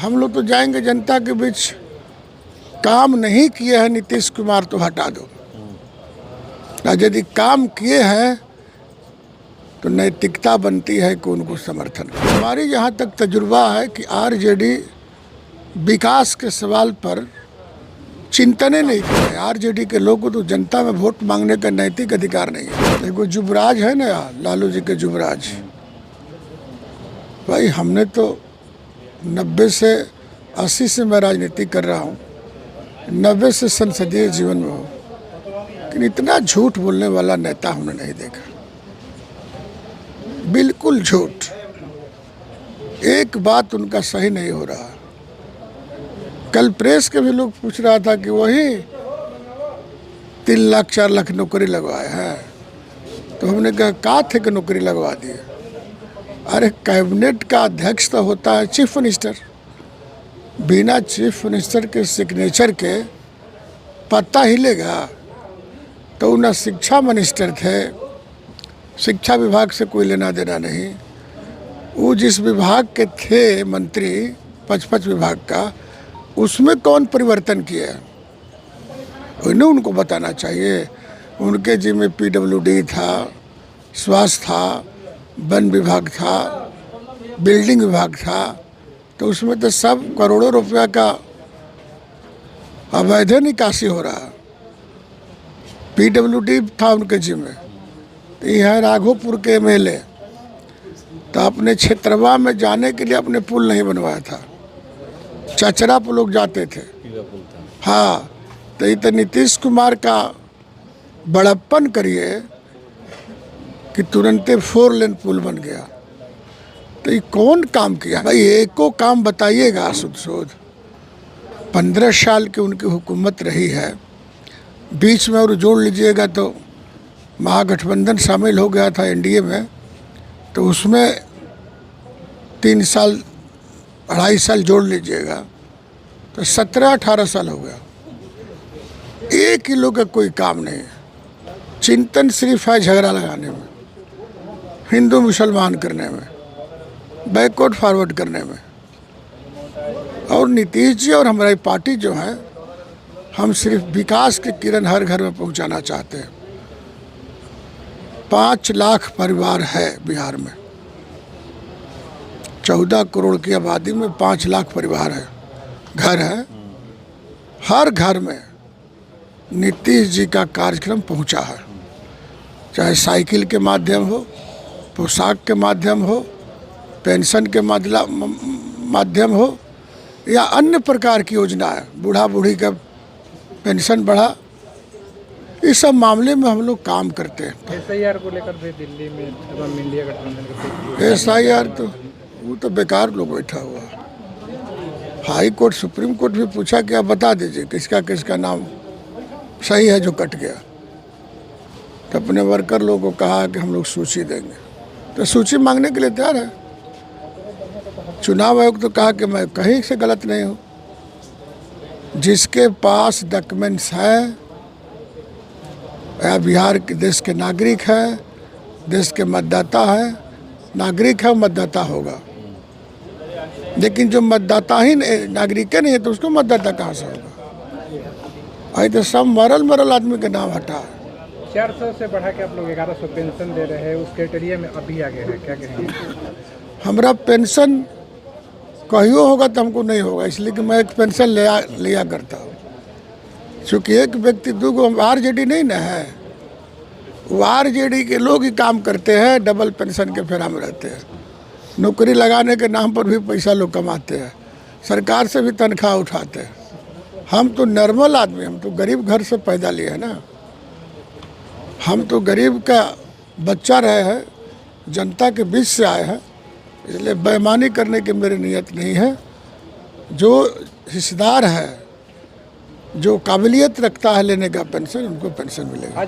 हम लोग तो जाएंगे जनता के बीच। काम नहीं किए हैं नीतीश कुमार तो हटा दो, और यदि काम किए हैं तो नैतिकता बनती है कि उनको समर्थन। हमारी जहाँ तक तजुर्बा है कि आरजेडी विकास के सवाल पर चिंतन ही नहीं करे। आरजेडी के लोगों को तो जनता में वोट मांगने का नैतिक अधिकार नहीं है। देखो युवराज है ना, लालू जी के युवराज भाई, हमने तो 90 से 80 से मैं राजनीति कर रहा हूँ, 90 से संसदीय जीवन में हूँ, लेकिन इतना झूठ बोलने वाला नेता हमने नहीं देखा। बिल्कुल झूठ, एक बात उनका सही नहीं हो रहा। कल प्रेस के भी लोग पूछ रहा था कि वही 3 लाख 4 लाख नौकरी लगवाए हैं, तो हमने कहा थे कि नौकरी लगवा दिए। अरे कैबिनेट का अध्यक्ष तो होता है चीफ मिनिस्टर, बिना चीफ मिनिस्टर के सिग्नेचर के पता हिलेगा? तो न शिक्षा मिनिस्टर थे, शिक्षा विभाग से कोई लेना देना नहीं। वो जिस विभाग के थे मंत्री 55 विभाग का, उसमें कौन परिवर्तन किया है उन्हें उनको बताना चाहिए। उनके जी में PWD था, स्वास्थ्य था, वन विभाग था, बिल्डिंग विभाग था, तो उसमें तो सब करोड़ों रुपया का अवैध निकासी हो रहा। PWD था उनके जी में। तो यह राघोपुर के MLA तो अपने क्षेत्रवा में जाने के लिए अपने पुल नहीं बनवाया था, चचरा पर लोग जाते थे। हाँ, तो ये तो नीतीश कुमार का बड़प्पन करिए कि तुरंते 4 लेन पुल बन गया। तो ये कौन काम किया भाई? एको काम बताइएगा। सुध 15 साल की उनकी हुकूमत रही है, बीच में और जोड़ लीजिएगा तो महागठबंधन शामिल हो गया था NDA में, तो उसमें 3 साल 2.5 साल जोड़ लीजिएगा तो 17-18 साल हो गया। एक ही लोग का कोई काम नहीं है। चिंतन सिर्फ है झगड़ा लगाने में, हिंदू मुसलमान करने में, बैकवर्ड फॉरवर्ड करने में। और नीतीश जी और हमारी पार्टी जो है, हम सिर्फ विकास की किरण हर घर में पहुंचाना चाहते हैं। 5 लाख परिवार है बिहार में, 14 करोड़ की आबादी में 5 लाख परिवार है, घर है। हर घर में नीतीश जी का कार्यक्रम पहुंचा है, चाहे साइकिल के माध्यम हो, पोशाक के माध्यम हो, पेंशन के माध्यम हो, या अन्य प्रकार की योजना है। बूढ़ा बूढ़ी का पेंशन बढ़ा, इस सब मामले में हम लोग काम करते हैं। SIR को लेकर भी दिल्ली में इंडिया गठबंधन SIR तो वो तो बेकार लोग बैठा हुआ। हाई कोर्ट सुप्रीम कोर्ट भी पूछा कि आप बता दीजिए किसका किसका नाम सही है जो कट गया। तो अपने वर्कर लोगों को कहा कि हम लोग सूची देंगे, तो सूची मांगने के लिए तैयार है। चुनाव आयोग तो कहा कि मैं कहीं से गलत नहीं हूँ। जिसके पास डॉक्यूमेंट्स है या बिहार के देश के नागरिक है, देश के मतदाता है, नागरिक है, मतदाता होगा। लेकिन जो मतदाता ही नागरिक नहीं है तो उसको मतदाता कहाँ से होगा? अरे तो सब मरल आदमी का नाम हटा है। 400 से बढ़ा के आप लोग 1100 पेंशन दे रहे हैं, उस क्राइटेरिया में अभी आगे है, क्या कहेंगे? हमारा पेंशन कहियो होगा तो हमको नहीं होगा, इसलिए कि मैं एक पेंशन लिया करता हूँ। चूँकि एक व्यक्ति 2 आरजेडी नहीं ना है, वो आरजेडी के लोग ही काम करते हैं, डबल पेंशन के फेरा में रहते हैं। नौकरी लगाने के नाम पर भी पैसा लोग कमाते हैं, सरकार से भी तनख्वाह उठाते हैं। हम तो नॉर्मल आदमी, हम तो गरीब घर से पैदा लिए हैं ना, हम तो गरीब का बच्चा रहे हैं, जनता के बीच से आए हैं, इसलिए बेईमानी करने की मेरी नीयत नहीं है। जो हिस्सेदार है, जो काबिलियत रखता है लेने का पेंशन, उनको पेंशन मिलेगा।